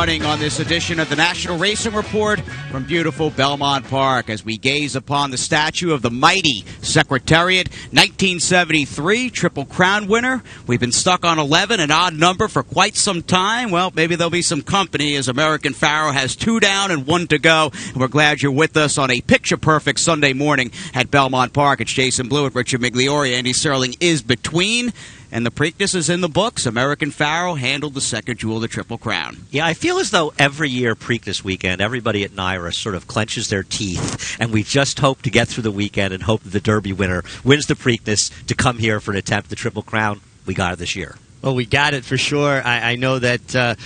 running on this edition of the National Racing Report from beautiful Belmont Park as we gaze upon the statue of the mighty Secretariat, 1973 Triple Crown winner. We've been stuck on 11, an odd number for quite some time. Well, maybe there'll be some company as American Pharoah has 2 down and 1 to go. And we're glad you're with us on a picture-perfect Sunday morning at Belmont Park. It's Jason Blewitt, Richard Migliore, Andy Serling is between. And the Preakness is in the books. American Pharoah handled the second jewel of the Triple Crown. Yeah, I feel as though every year Preakness weekend, everybody at NYRA sort of clenches their teeth, and we just hope to get through the weekend and hope that the Derby winner wins the Preakness to come here for an attempt at the Triple Crown. We got it this year. Well, we got it for sure. I know that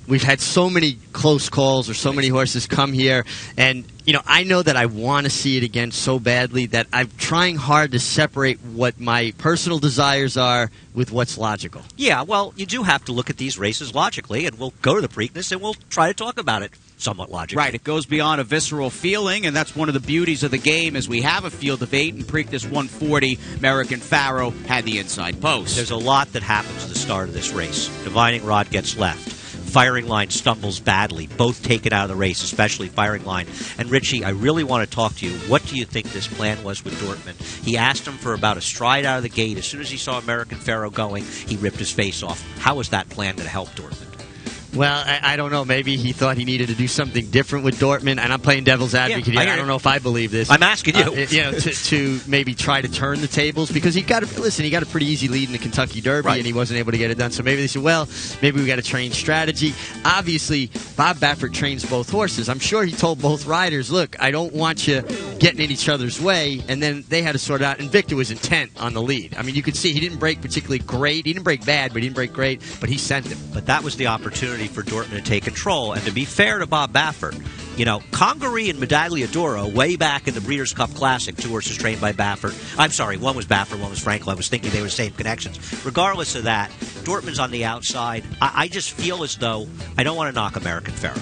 we've had so many close calls or so many horses come here, and I know that I want to see it again so badly that I'm trying hard to separate what my personal desires are with what's logical. Yeah, well, you do have to look at these races logically, and we'll go to the Preakness and we'll try to talk about it somewhat logically. Right, it goes beyond a visceral feeling, and that's one of the beauties of the game as we have a field of 8 in Preakness 140. American Pharoah had the inside post. There's a lot that happens at the start of this race. Divining Rod gets left. Firing Line stumbles badly, both taken out of the race, especially Firing Line. And Richie, I really want to talk to you. What do you think this plan was with Dortmund? He asked him for about a stride out of the gate. As soon as he saw American Pharoah going, he ripped his face off. How was that plan to help Dortmund? Well, I don't know. Maybe he thought he needed to do something different with Dortmund, and I'm playing devil's advocate here. I don't know if I believe this. I'm asking you. To maybe try to turn the tables, because he got a pretty easy lead in the Kentucky Derby, right, and he wasn't able to get it done. So maybe they said, well, maybe we got to train strategy. Obviously, Bob Baffert trains both horses. I'm sure he told both riders, look, I don't want you getting in each other's way, and then they had to sort it out, and Victor was intent on the lead. I mean, you could see he didn't break particularly great. He didn't break bad, but he didn't break great, but he sent him. But that was the opportunity for Dortmund to take control. And to be fair to Bob Baffert, Congaree and Medaglia d'Oro, way back in the Breeders' Cup Classic, 2 horses trained by Baffert. I'm sorry, one was Baffert, one was Frankel. I was thinking they were the same connections. Regardless of that, Dortmund's on the outside. I just feel as though, I don't want to knock American Pharoah,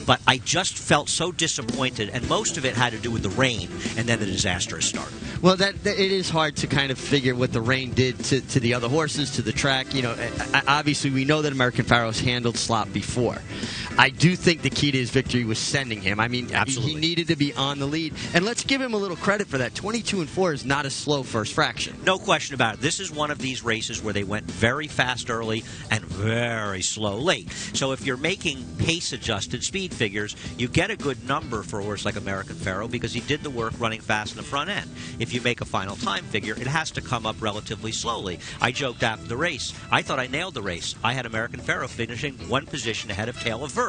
but I just felt so disappointed, and most of it had to do with the rain and then the disastrous start. Well, it is hard to kind of figure what the rain did to the other horses, to the track. Obviously, we know that American Pharoah's handled slop before. I do think the key to his victory was sending him. I mean, absolutely, he needed to be on the lead. And let's give him a little credit for that. 22-4 is not a slow first fraction. No question about it. This is one of these races where they went very fast early and very slow late. So if you're making pace-adjusted speed figures, you get a good number for a horse like American Pharoah because he did the work running fast in the front end. If you make a final time figure, it has to come up relatively slowly. I joked after the race, I thought I nailed the race. I had American Pharoah finishing 1 position ahead of Tail of Verve.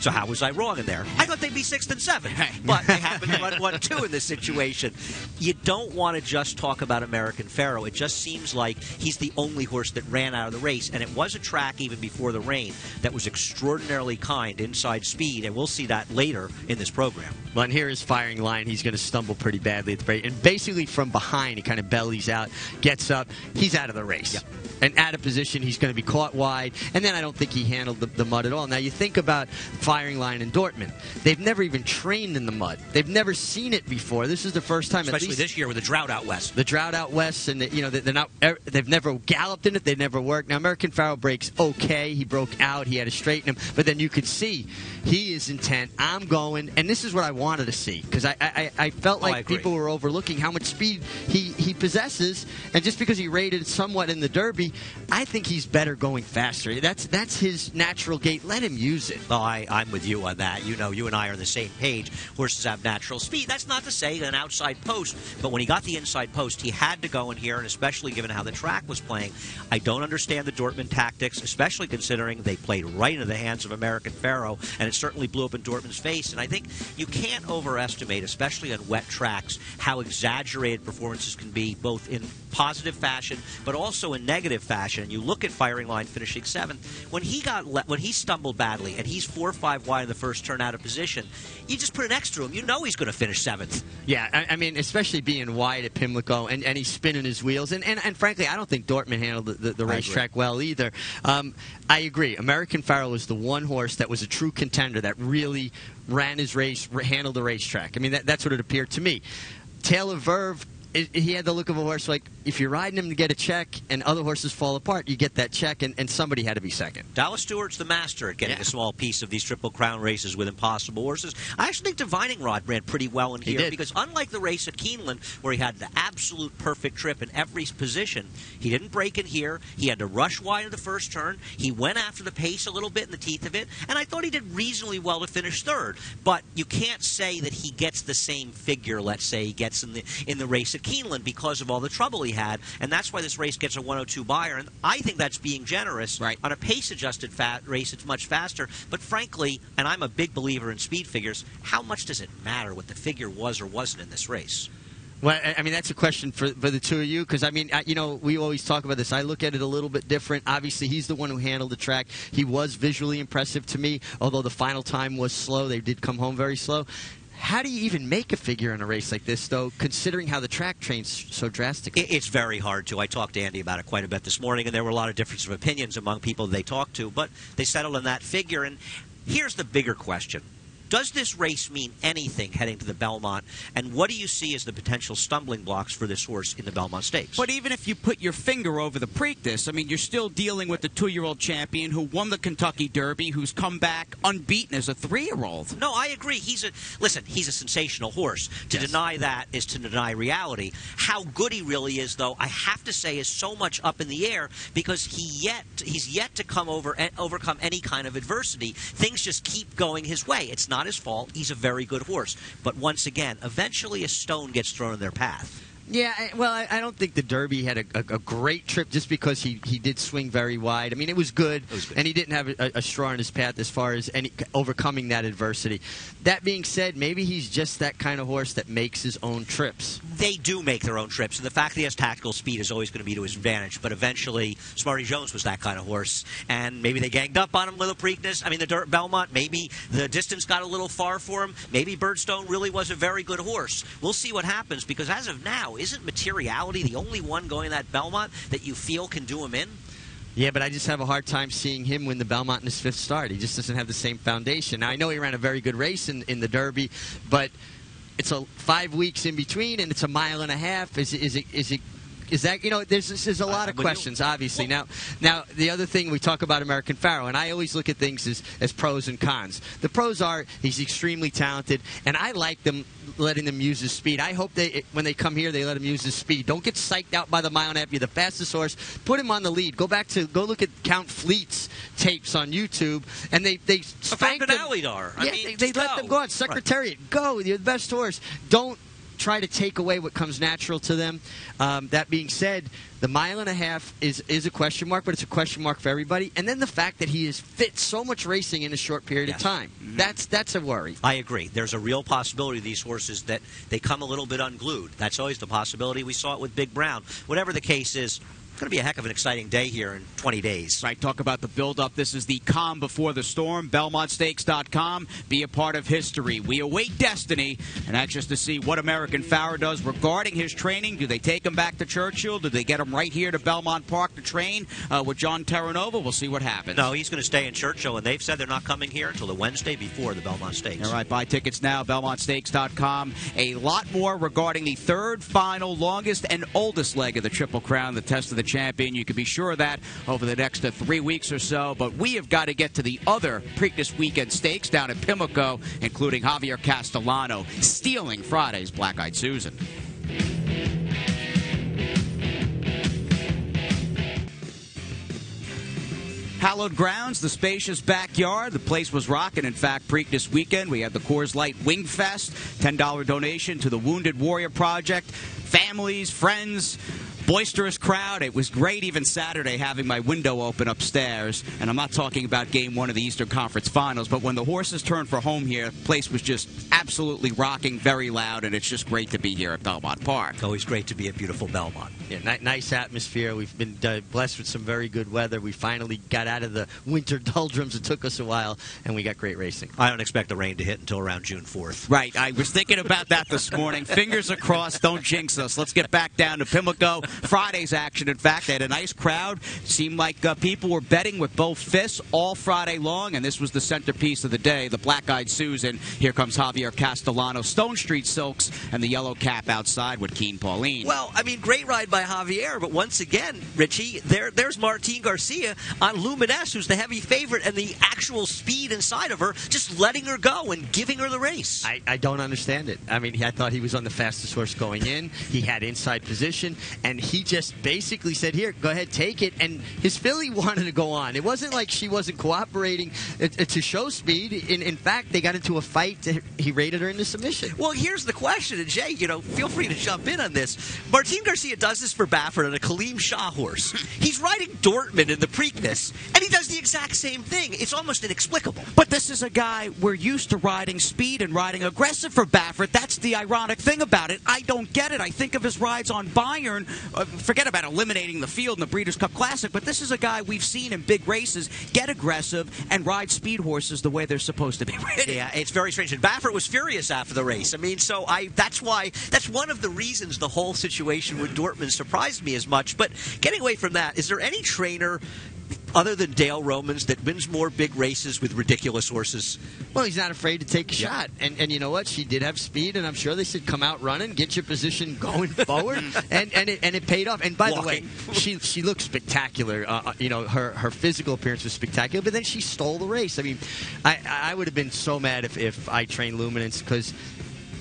So how was I wrong in there? I thought they'd be 6th and 7th, but they happened to run 1-2 in this situation. You don't want to just talk about American Pharoah. It just seems like he's the only horse that ran out of the race, and it was a track even before the rain that was extraordinarily kind inside speed, and we'll see that later in this program. Well, and here is Firing Line. He's going to stumble pretty badly at the break, and basically from behind, he kind of bellies out, gets up. He's out of the race. Yep. And out of position, he's going to be caught wide. And then I don't think he handled the mud at all. Now, you think about Firing Line and Dortmund. They've never even trained in the mud. They've never seen it before. This is the first time, especially this year with the drought out west. The drought out west, and they've never galloped in it. They've never worked. Now, American Pharoah breaks okay. He broke out. He had to straighten him. But then you could see he is intent. I'm going. And this is what I wanted to see, because I felt like people were overlooking how much speed he possesses. And just because he rated somewhat in the Derby, I think he's better going faster. That's his natural gait. Let him use it. Oh, I'm with you on that. You and I are on the same page. Horses have natural speed. That's not to say an outside post, but when he got the inside post, he had to go in here, and especially given how the track was playing. I don't understand the Dortmund tactics, especially considering they played right into the hands of American Pharoah, and it certainly blew up in Dortmund's face. And I think you can't overestimate, especially on wet tracks, how exaggerated performances can be, both in positive fashion, but also in negative fashion. And you look at Firing Line finishing 7th. When he stumbled badly, and he's 4 or 5 wide in the first turn out of position, you just put an X to him. You know he's going to finish 7th. Yeah, I mean, especially being wide at Pimlico, and he's spinning his wheels. And frankly, I don't think Dortmund handled the racetrack well either. I agree. American Pharoah was the one horse that was a true contender that really ran his race, handled the racetrack. I mean, that's what it appeared to me. Tail of Verve, he had the look of a horse like if you're riding him to get a check and other horses fall apart, you get that check, and somebody had to be second. Dallas Stewart's the master at getting a small piece of these Triple Crown races with impossible horses. I actually think Divining Rod ran pretty well in here because unlike the race at Keeneland where he had the absolute perfect trip in every position, he didn't break in here. He had to rush wide in the first turn. He went after the pace a little bit in the teeth of it, and I thought he did reasonably well to finish third. But you can't say that he gets the same figure, let's say, he gets in the race at Keeneland because of all the trouble he had, and that's why this race gets a 102 buyer, and I think that's being generous. Right. On a pace-adjusted race, it's much faster, but frankly, and I'm a big believer in speed figures, how much does it matter what the figure was or wasn't in this race? Well, I mean, that's a question for the two of you, because, I mean, you know, we always talk about this. I look at it a little bit different. Obviously, he's the one who handled the track. He was visually impressive to me, although the final time was slow. They did come home very slow. How do you even make a figure in a race like this, though, considering how the track trains so drastically? It's very hard to. I talked to Andy about it quite a bit this morning, and there were a lot of differences of opinions among people they talked to, but they settled on that figure. And here's the bigger question. Does this race mean anything heading to the Belmont, and what do you see as the potential stumbling blocks for this horse in the Belmont Stakes? But even if you put your finger over the Preakness, I mean, you're still dealing with the 2-year-old champion who won the Kentucky Derby, who's come back unbeaten as a 3-year-old. No, I agree. He's a sensational horse. To deny that is to deny reality. How good he really is, though, I have to say, is so much up in the air because he's yet to overcome any kind of adversity. Things just keep going his way. It's not his fault. He's a very good horse. But once again, eventually a stone gets thrown in their path. Yeah, well, I don't think the Derby had a great trip just because he did swing very wide. I mean, it was good, and he didn't have a straw in his path as far as overcoming that adversity. That being said, maybe he's just that kind of horse that makes his own trips. They do make their own trips, and the fact that he has tactical speed is always going to be to his advantage. But eventually, Smarty Jones was that kind of horse, and maybe they ganged up on him with a Preakness. I mean, the Belmont, maybe the distance got a little far for him. Maybe Birdstone really was a very good horse. We'll see what happens, because as of now, isn't materiality the only one going that Belmont that you feel can do him in? Yeah, but I just have a hard time seeing him win the Belmont in his 5th start. He just doesn't have the same foundation. Now, I know he ran a very good race in the Derby, but it's 5 weeks in between, and it's a mile and a half. Is that, you know, there's a lot of questions, obviously. Now, the other thing, we talk about American Pharoah, and I always look at things as pros and cons. The pros are he's extremely talented, and I like letting them use his speed. I hope when they come here, they let him use his speed. Don't get psyched out by the mile and a half. You're the fastest horse. Put him on the lead. Go look at Count Fleet's tapes on YouTube, and they spanked him. They let them go on. Secretariat, go. You're the best horse. Don't try to take away what comes natural to them. That being said, the mile and a half is a question mark, but it's a question mark for everybody. And then the fact that he has fit so much racing in a short period of time. That's a worry. I agree. There's a real possibility of these horses that they come a little bit unglued. That's always the possibility. We saw it with Big Brown. Whatever the case is, it's going to be a heck of an exciting day here in 20 days. Right, talk about the build-up. This is the calm before the storm. BelmontStakes.com. Be a part of history. We await destiny and anxious to see what American Pharoah does regarding his training. Do they take him back to Churchill? Do they get him right here to Belmont Park to train with John Terranova? We'll see what happens. No, he's going to stay in Churchill, and they've said they're not coming here until the Wednesday before the Belmont Stakes. All right, buy tickets now, BelmontStakes.com. A lot more regarding the third, final, longest, and oldest leg of the Triple Crown, the Test of the Champion. You can be sure of that over the next 3 weeks or so. But we have got to get to the other Preakness weekend stakes down in Pimlico, including Javier Castellano stealing Friday's Black-Eyed Susan. Hallowed grounds, the spacious backyard. The place was rocking. In fact, Preakness weekend, we had the Coors Light Wing Fest, $10 donation to the Wounded Warrior Project. Families, friends, boisterous crowd. It was great even Saturday having my window open upstairs. And I'm not talking about Game 1 of the Eastern Conference Finals, but when the horses turned for home here, the place was just absolutely rocking, very loud, and it's just great to be here at Belmont Park. It's always great to be at beautiful Belmont. Yeah, nice atmosphere. We've been blessed with some very good weather. We finally got out of the winter doldrums. It took us a while, and we got great racing. I don't expect the rain to hit until around June 4th. Right. I was thinking about that this morning. Fingers are crossed. Don't jinx us. Let's get back down to Pimlico Friday's action. In fact, they had a nice crowd. Seemed like people were betting with both fists all Friday long, and this was the centerpiece of the day, the Black-Eyed Susan. Here comes Javier Castellano, Stone Street Silks, and the yellow cap outside with Keen Pauline. Well, I mean, great ride by Javier, but once again, Richie, there's Martine Garcia on Luminess, who's the heavy favorite, and the actual speed inside of her, just letting her go and giving her the race. I don't understand it. I mean, I thought he was on the fastest horse going in. He had inside position, and he just basically said, here, go ahead, take it. And his filly wanted to go on. It wasn't like she wasn't cooperating to show speed. In fact, they got into a fight. He rated her into submission. Well, here's the question, and Jay, feel free to jump in on this. Martine Garcia does this for Baffert on a Kaleem Shah horse. He's riding Dortmund in the Preakness, and he does the exact same thing. It's almost inexplicable. But this is a guy we're used to riding speed and riding aggressive for Baffert. That's the ironic thing about it. I don't get it. I think of his rides on Bayern. Forget about eliminating the field in the Breeders' Cup Classic, but this is a guy we've seen in big races get aggressive and ride speed horses the way they're supposed to be ridden. Yeah, it's very strange. And Baffert was furious after the race. I mean, that's one of the reasons the whole situation with Dortmund surprised me as much. But getting away from that, is there any trainer other than Dale Romans that wins more big races with ridiculous horses? Well, he's not afraid to take a shot. And you know what? She did have speed, and I'm sure they said, come out running, get your position going forward. and it paid off. And by the way, she looked spectacular. Her physical appearance was spectacular, but then she stole the race. I mean, I would have been so mad if I trained Luminance, because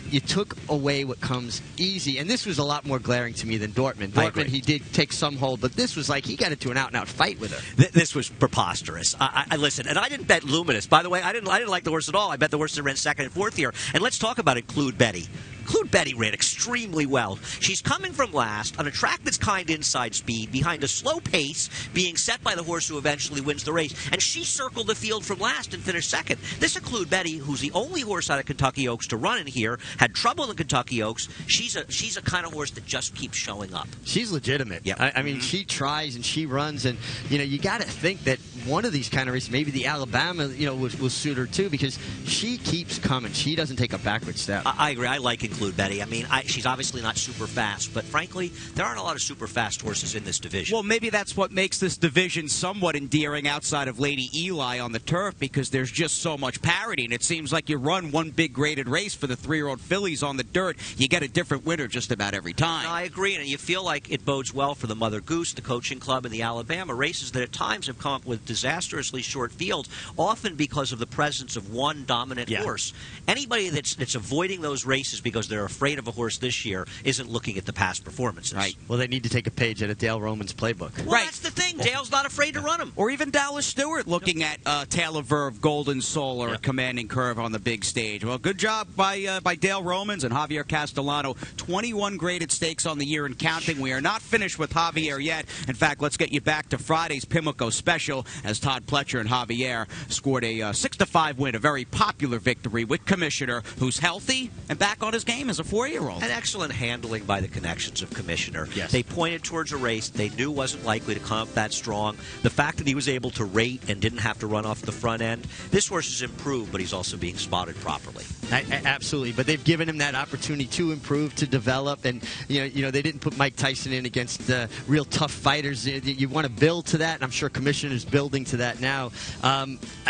you took away what comes easy, and this was a lot more glaring to me than Dortmund. Dortmund, he did take some hold, but this was like he got into an out-and-out fight with her. This was preposterous. I listen, and I didn't bet Luminous. By the way, I didn't like the horse at all. I bet the horse that ran second and fourth here. And let's talk about Include Betty. Include Betty ran extremely well. She's coming from last on a track that's kind inside speed, behind a slow pace being set by the horse who eventually wins the race. And she circled the field from last and finished second. This Include Betty, who's the only horse out of Kentucky Oaks to run in here, had trouble in Kentucky Oaks. She's a kind of horse that just keeps showing up. She's legitimate. Yep. I mean, she tries and she runs, and you got to think that one of these kind of races, maybe the Alabama, will suit her too, because she keeps coming. She doesn't take a backward step. I agree. I like Include Betty. I mean, she's obviously not super fast, but frankly, there aren't a lot of super fast horses in this division. Well, maybe that's what makes this division somewhat endearing outside of Lady Eli on the turf, because there's just so much parity, and it seems like you run one big graded race for the 3-year-old fillies on the dirt, you get a different winner just about every time. No, I agree, and you feel like it bodes well for the Mother Goose, the coaching club, and the Alabama races that at times have come up with disastrously short fields, often because of the presence of one dominant horse. Anybody that's avoiding those races because they're afraid of a horse this year isn't looking at the past performances. Right. Well, they need to take a page out of Dale Roman's playbook. Well, that's the thing. Dale's not afraid to run him. Or even Dallas Stewart looking at Taylor Verve, Golden Soul, or a commanding curve on the big stage. Well, good job by Dale Romans and Javier Castellano. 21 graded stakes on the year and counting. We are not finished with Javier yet. In fact, let's get you back to Friday's Pimlico Special as Todd Pletcher and Javier scored a 6-5 win, a very popular victory with Commissioner, who's healthy and back on his game as a 4-year-old. An excellent handling by the connections of Commissioner. Yes. They pointed towards a race they knew wasn't likely to come up that strong. The fact that he was able to rate and didn't have to run off the front end, this horse has improved, but he's also being spotted properly. Absolutely, but they've given him that opportunity to improve, to develop, and they didn't put Mike Tyson in against real tough fighters. You want to build to that, and I'm sure Commissioner's building to that now. A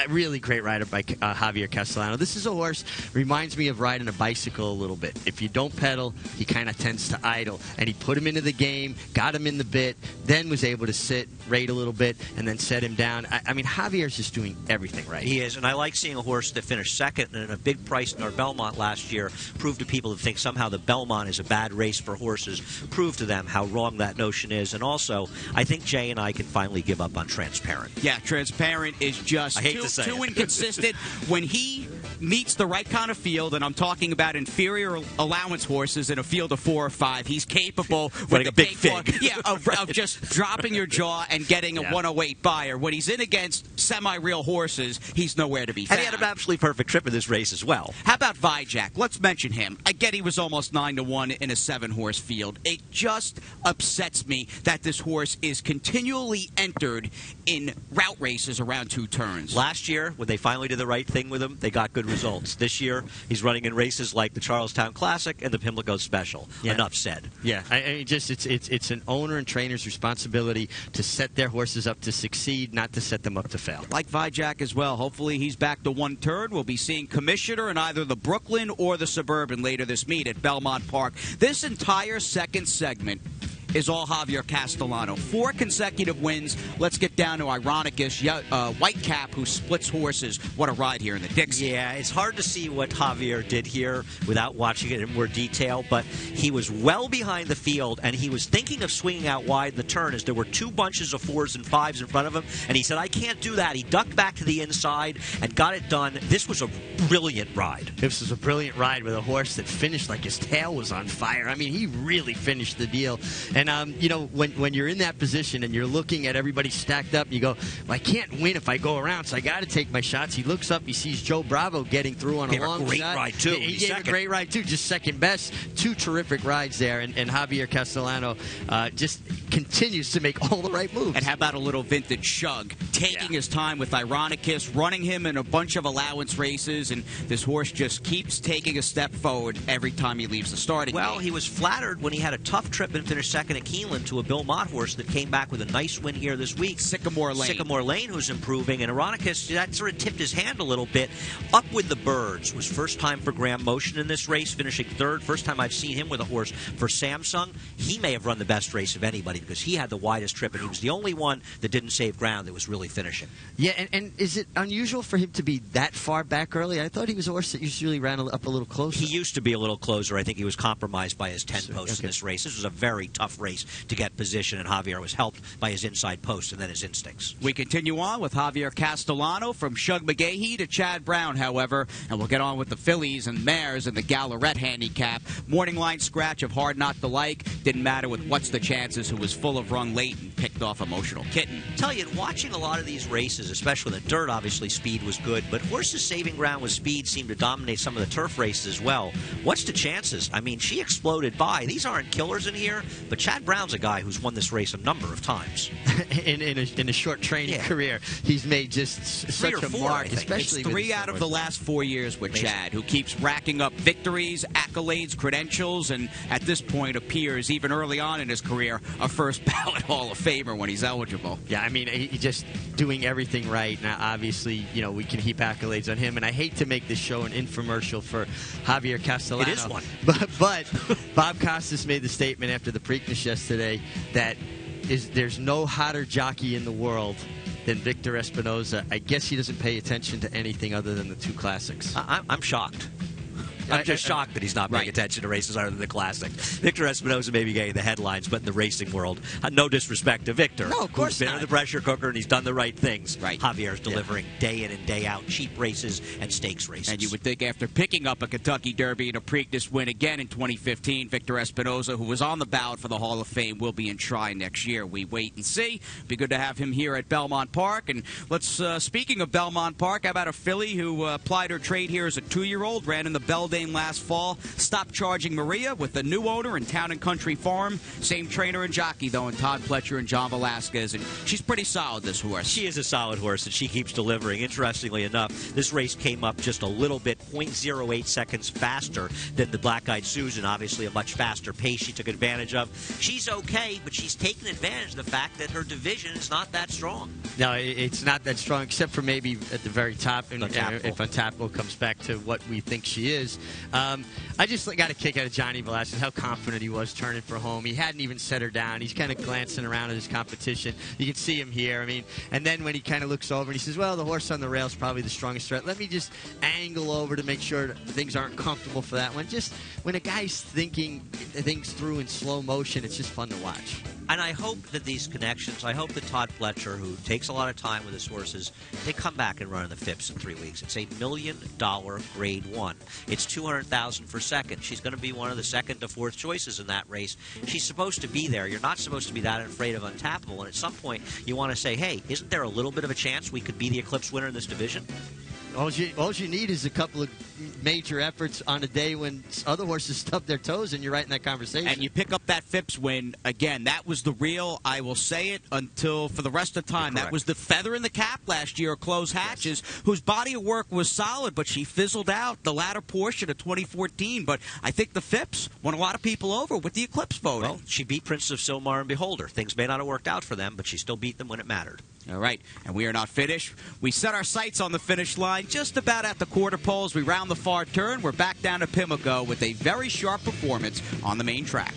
really great rider by Javier Castellano. This is a horse, reminds me of riding a bicycle a little bit. If you don't pedal, he kind of tends to idle, and he put him into the game, got him in the bit, then was able to sit, rate a little bit, and then set him down. I mean, Javier's just doing everything right. He is, and I like seeing a horse that finished second and a big price in our Belmont last year prove to people that think somehow the Belmont is a bad race for horses, prove to them how wrong that notion is. And also, I think Jay and I can finally give up on Transparent. Yeah, Transparent is just too inconsistent. When he meets the right kind of field, and I'm talking about inferior allowance horses in a field of 4 or 5, he's capable with a big fig. Of just dropping your jaw and getting a 108 buyer. When he's in against semi-real horses, he's nowhere to be found. And he had an absolutely perfect trip in this race as well. How about Vijak? Let's mention him. I get he was almost 9-1 in a 7-horse field. It just upsets me that this horse is continually entered in route races around 2 turns. Last year, when they finally did the right thing with him, they got good good results. This year, he's running in races like the Charlestown Classic and the Pimlico Special. Yeah. Enough said. Yeah, it's an owner and trainer's responsibility to set their horses up to succeed, not to set them up to fail. Like Vijak as well. Hopefully he's back to one turn. We'll be seeing Commissioner in either the Brooklyn or the Suburban later this meet at Belmont Park. This entire second segment is all Javier Castellano. 4 consecutive wins. Let's get down to Ironicus, Whitecap, who splits horses. What a ride here in the Dixie. Yeah, it's hard to see what Javier did here without watching it in more detail, but he was well behind the field, and he was thinking of swinging out wide in the turn as there were 2 bunches of 4s and 5s in front of him, and he said, I can't do that. He ducked back to the inside and got it done. This was a brilliant ride. This was a brilliant ride with a horse that finished like his tail was on fire. I mean, he really finished the deal. And, when you're in that position and you're looking at everybody stacked up, you go, well, I can't win if I go around, so I got to take my shots. He looks up, he sees Joe Bravo getting through on a long great shot. ride, too. He gave a great ride, too, just second best. 2 terrific rides there, and Javier Castellano just continues to make all the right moves. And how about a little vintage Shug? Taking his time with Ironicus, running him in a bunch of allowance races, and this horse just keeps taking a step forward every time he leaves the starting gate. Well, he was flattered when he had a tough trip and finished second at Keeneland to a Bill Mott horse that came back with a nice win here this week. Sycamore Lane, who's improving, and Ironicus, that sort of tipped his hand a little bit. Up with the Birds was first time for Graham Motion in this race, finishing 3rd. First time I've seen him with a horse for Samsung. He may have run the best race of anybody because he had the widest trip, and he was the only one that didn't save ground that was really finishing. Yeah, and is it unusual for him to be that far back early? I thought he was a horse that usually ran up a little closer. He used to be a little closer. I think he was compromised by his 10 posts in this race. This was a very tough race to get position, and Javier was helped by his inside post and then his instincts. We continue on with Javier Castellano from Shug McGahee to Chad Brown, however, and we'll get on with the fillies and mares and the Gallarette handicap. Morning line scratch of Hard Not to Like. Didn't matter with What's the Chances, who was full of run late and picked off Emotional Kitten. Tell you, watching a lot of these races, especially in the dirt, obviously speed was good, but horses saving ground with speed seemed to dominate some of the turf races as well. What's the Chances? I mean, she exploded by. These aren't killers in here, but Chad Brown's a guy who's won this race a number of times. in a short training career, he's made just such a mark, especially it's 3 out of the last 4 years with Chad, who keeps racking up victories, accolades, credentials, and at this point appears, even early on in his career, a first ballot Hall of Famer when he's eligible. Yeah, I mean, he's just doing everything right. Now, obviously, we can heap accolades on him, and I hate to make this show an infomercial for Javier Castellano. It is one. But Bob Costas made the statement after the Preakness yesterday that there's no hotter jockey in the world than Victor Espinoza. I guess he doesn't pay attention to anything other than the 2 classics. I'm shocked. I'm just shocked that he's not paying attention to races other than the Classic. Victor Espinoza may be getting the headlines, but in the racing world, no disrespect to Victor. No, of course who's been in the pressure cooker and he's done the right things. Right. Javier's delivering day in and day out cheap races and stakes races. And you would think after picking up a Kentucky Derby and a Preakness win again in 2015, Victor Espinoza, who was on the ballot for the Hall of Fame, will be in try next year. We wait and see. Be good to have him here at Belmont Park. And let's, speaking of Belmont Park, how about a filly who applied her trade here as a 2-year-old, ran in the Beldame last fall, stopped charging Maria with the new owner in Town and Country Farm. Same trainer and jockey, though, in Todd Pletcher and John Velasquez. And she's pretty solid, this horse. She is a solid horse, and she keeps delivering. Interestingly enough, this race came up just a little bit, 0.08 seconds faster than the Black Eyed Susan. Obviously, a much faster pace she took advantage of. She's okay, but she's taken advantage of the fact that her division is not that strong. No, it's not that strong, except for maybe at the very top. And if Untappable comes back to what we think she is. I just got a kick out of Johnny Velasquez, how confident he was turning for home. He hadn't even set her down. He's kind of glancing around at his competition. You can see him here. I mean, and then when he kind of looks over and he says, well, the horse on the rail is probably the strongest threat. Let me just angle over to make sure things aren't comfortable for that one. Just when a guy's thinking things through in slow motion, it's just fun to watch. And I hope that these connections, I hope that Todd Pletcher, who takes a lot of time with his horses, they come back and run in the Phipps in 3 weeks. It's $1 million Grade 1. It's $200,000 for second. She's going to be one of the 2nd to 4th choices in that race. She's supposed to be there. You're not supposed to be that afraid of Untappable. And at some point, you want to say, hey, isn't there a little bit of a chance we could be the Eclipse winner in this division? All you need is a couple of major efforts on a day when other horses stub their toes, and you're right in that conversation. And you pick up that Phipps win. Again, that was the real, I will say it until for the rest of the time, that was the feather in the cap last year, Close Hatches, whose body of work was solid, but she fizzled out the latter portion of 2014. But I think the Phipps won a lot of people over with the Eclipse voting. Well, she beat Princess of Silmar and Beholder. Things may not have worked out for them, but she still beat them when it mattered. All right, and we are not finished. We set our sights on the finish line just about at the quarter poles. We round the far turn. We're back down to Pimlico with a very sharp performance on the main track.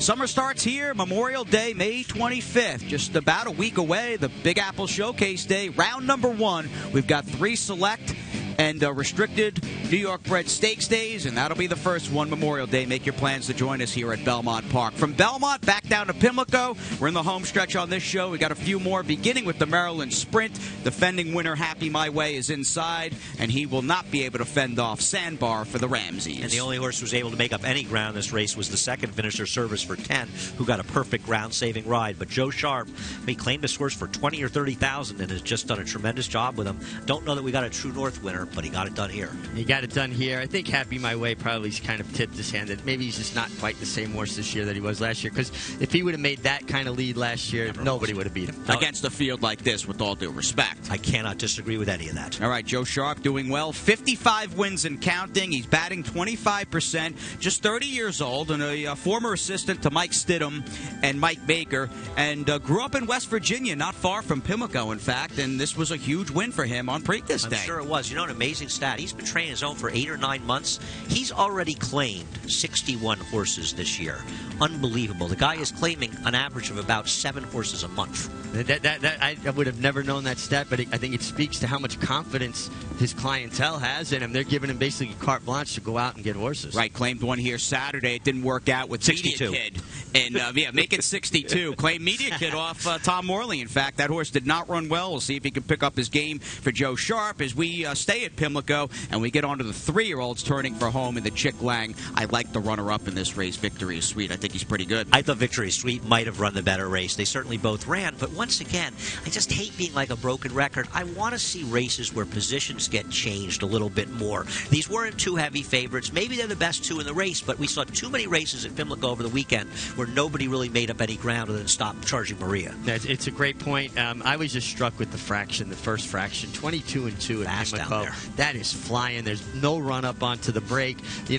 Summer starts here, Memorial Day, May 25th. Just about a week away, the Big Apple Showcase Day, round number 1. We've got 3 select and restricted New York bred stakes days, and that'll be the first one, Memorial Day. Make your plans to join us here at Belmont Park. From Belmont back down to Pimlico, we're in the home stretch on this show. We got a few more, beginning with the Maryland Sprint. Defending winner Happy My Way is inside, and he will not be able to fend off Sandbar for the Ramseys. And the only horse who was able to make up any ground in this race was the second finisher, Service for 10, who got a perfect ground-saving ride. But Joe Sharp may claim this horse for 20 or 30,000 and has just done a tremendous job with him. Don't know that we got a True North winner, but he got it done here. He got it done here. I think Happy My Way probably kind of tipped his hand that maybe he's just not quite the same horse this year that he was last year, because if he would have made that kind of lead last year, nobody would have beat him. Against a field like this, with all due respect. I cannot disagree with any of that. All right, Joe Sharp doing well. 55 wins and counting. He's batting 25%. Just 30 years old, and a former assistant to Mike Stidham and Mike Baker, and grew up in West Virginia, not far from Pimlico, in fact, and this was a huge win for him on Preakness Day. I'm sure it was. You know, an amazing stat. He's been training his own for 8 or 9 months. He's already claimed 61 horses this year. Unbelievable. The guy is claiming an average of about 7 horses a month. I would have never known that stat, but I think it speaks to how much confidence his clientele has in him. They're giving him basically carte blanche to go out and get horses. Right, claimed one here Saturday. It didn't work out with 62. Media Kid. And, make it 62. Claimed Media Kid off Tom Morley. In fact, that horse did not run well. We'll see if he can pick up his game for Joe Sharp as we stay at Pimlico and we get on to the 3-year-olds turning for home in the Chick Lang. I like the runner-up in this race. Victory is Sweet. I think he's pretty good. I thought Victory is Sweet might have run the better race. They certainly both ran, but once again, I just hate being like a broken record. I want to see races where positions get changed a little bit more. These weren't 2 heavy favorites. Maybe they're the best 2 in the race, but we saw too many races at Pimlico over the weekend where nobody really made up any ground and then stopped charging Maria. It's a great point. I was just struck with the fraction, the first fraction, 22-2 at Pimlico. That is flying. There's no run up onto the break.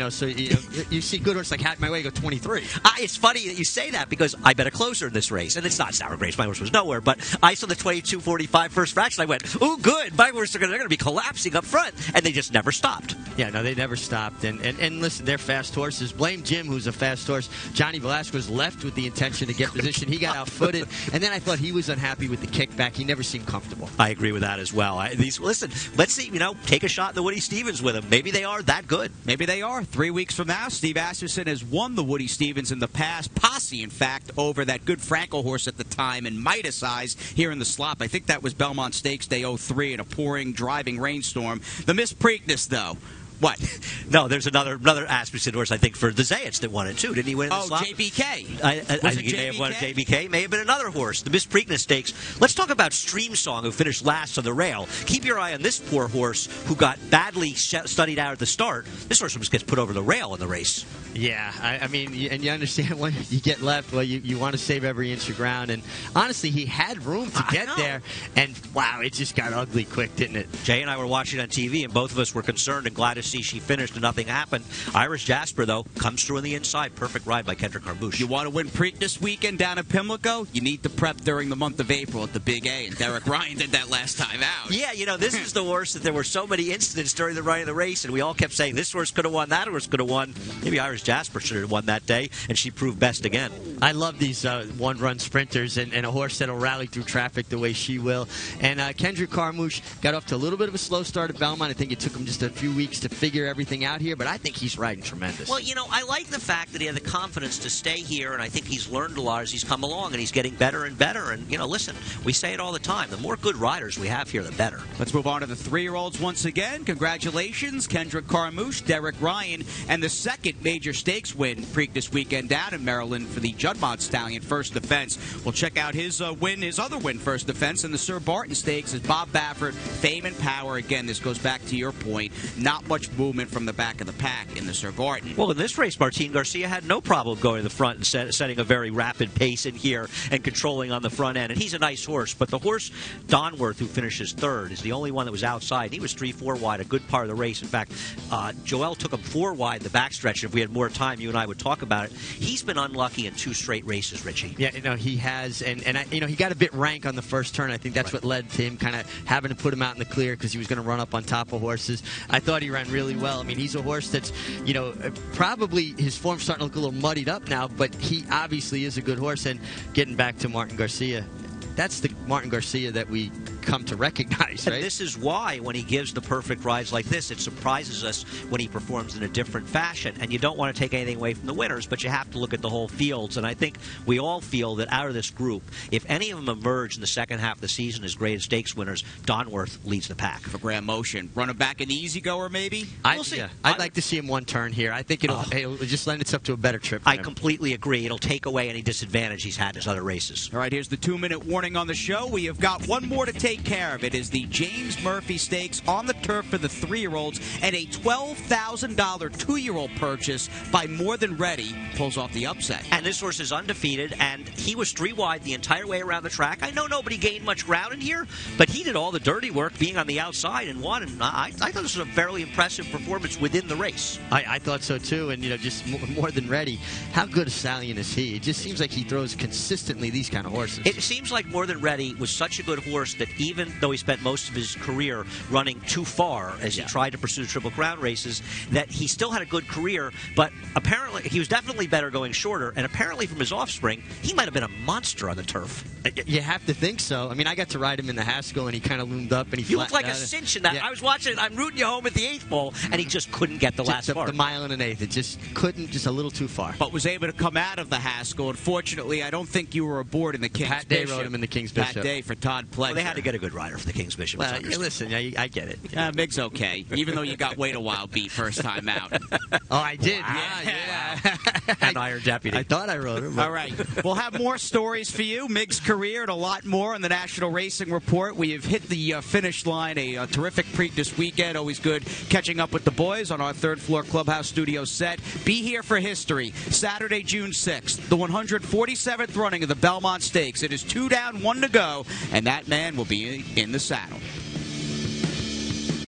So you see good horses like Happy My Way go 23. It's funny that you say that because I bet a closer in this race, and it's not Sour Grapes. My horse was nowhere, but I saw the 22:45 first fraction. I went, "Ooh, good! My horse they're going to be collapsing up front," and they just never stopped. Yeah, no, they never stopped. And listen, they're fast horses. Blame Jim, who's a fast horse. Johnny Velasquez left with the intention to get position. He got outfooted, and then I thought he was unhappy with the kickback. He never seemed comfortable. I agree with that as well. Listen, let's see. Take a shot in the Woody Stevens with him. Maybe they are that good. Maybe they are. 3 weeks from now, Steve Asmussen has won the Woody Stevens in the past. Posse, in fact, over that good Franco horse at the time and Midas Eyes here in the slop. I think that was Belmont Stakes Day 03 in a pouring, driving rainstorm. The Miss Preakness, though. What? No, there's another Asmussen horse, I think, for the Zayats that won it, too. Didn't he win in the slot? JBK. I think he may have won JBK. May have been another horse. The Miss Preakness Stakes. Let's talk about Stream Song, who finished last on the rail. Keep your eye on this poor horse who got badly studied out at the start. This horse just gets put over the rail in the race. Yeah, I mean, and you understand when you get left, well, you want to save every inch of ground. And honestly, he had room to get there. And, wow, it just got ugly quick, didn't it? Jay and I were watching on TV, and both of us were concerned and glad to see she finished and nothing happened. Irish Jasper, though, comes through on the inside. Perfect ride by Kendrick Harbush. You want to win Preakness weekend down at Pimlico? You need to prep during the month of April at the Big A, and Derek Ryan did that last time out. Yeah, this is the horse that there were so many incidents during the run of the race, and we all kept saying, this horse could have won, that horse could have won. Maybe Irish Jasper should have won that day, and she proved best again. I love these one-run sprinters and a horse that'll rally through traffic the way she will. And Kendrick Carmouche got off to a little bit of a slow start at Belmont. I think it took him just a few weeks to figure everything out here, but I think he's riding tremendous. Well, I like the fact that he had the confidence to stay here, and I think he's learned a lot as he's come along, and he's getting better and better. And, listen, we say it all the time. The more good riders we have here, the better. Let's move on to the 3-year-olds once again. Congratulations, Kendrick Carmouche, Derek Ryan, and the second major stakes win Preakness weekend down in Maryland for the Juddmonte Stallion First Defense. We'll check out his other win, First Defense, in the Sir Barton Stakes is Bob Baffert, Fame and Power. Again, this goes back to your point. Not much movement from the back of the pack in the Sir Barton. Well, in this race, Martin Garcia had no problem going to the front and setting a very rapid pace in here and controlling on the front end. And he's a nice horse, but the horse, Donworth, who finishes third, is the only one that was outside. He was 3-4 wide a good part of the race. In fact, Joel took him 4 wide the backstretch. If we had more time, you and I would talk about it. He's been unlucky in 2 straight races, Richie. Yeah, he has, and he got a bit rank on the first turn. I think that's what led to him kind of having to put him out in the clear because he was going to run up on top of horses. I thought he ran really well. I mean, he's a horse that's, probably his form's starting to look a little muddied up now, but he obviously is a good horse. And getting back to Martin Garcia, that's the Martin Garcia that we come to recognize, right? And this is why, when he gives the perfect rides like this, it surprises us when he performs in a different fashion. And you don't want to take anything away from the winners, but you have to look at the whole fields. And I think we all feel that out of this group, if any of them emerge in the second half of the season as great stakes winners, Donworth leads the pack. For Grand Motion. Run him back in the easy goer, maybe? We'll see. Yeah, I'd like to see him one turn here. I think it'll just lend itself to a better trip for I him. completely agree. It'll take away any disadvantage he's had in his other races. All right, here's the 2-minute warning on the show. We have got one more to take care of. It is the James Murphy Stakes on the turf for the 3-year-olds, and a $12,000 2-year-old purchase by More Than Ready pulls off the upset. And this horse is undefeated, and he was 3 wide the entire way around the track. I know nobody gained much ground in here, but he did all the dirty work being on the outside and won. And I thought this was a fairly impressive performance within the race. I thought so too, and just More Than Ready. How good a stallion is he? It just seems like he throws consistently these kind of horses. It seems like More Than Ready was such a good horse that even though he spent most of his career running too far as he tried to pursue Triple Crown races, that he still had a good career, but apparently he was definitely better going shorter, and apparently from his offspring, he might have been a monster on the turf. You have to think so. I mean, I got to ride him in the Haskell, and he kind of loomed up, and he looked like a cinch in that. Yeah. I was watching it. I'm rooting you home at the 8th hole, and he just couldn't get the last part. The mile and an eighth. It just couldn't, just a little too far. But was able to come out of the Haskell. Unfortunately, I don't think you were aboard in the King's Pat Bishop. Day rode him in the King's Bishop. Pat Day for Todd Pledger. Well, they had to get a good rider for the King's Bishop. Well, listen, I get it. Mig's okay, even though you got Wait a While beat first time out. Oh, I did. Wow. Yeah. An iron deputy. I thought I rode him. All right. We'll have more stories for you. Mig's career and a lot more on the National Racing Report. We have hit the finish line. A terrific Preakness weekend. Always good catching up with the boys on our third floor clubhouse studio set. Be here for history. Saturday, June 6th, the 147th running of the Belmont Stakes. It is 2 down, 1 to go, and that man will be in the saddle.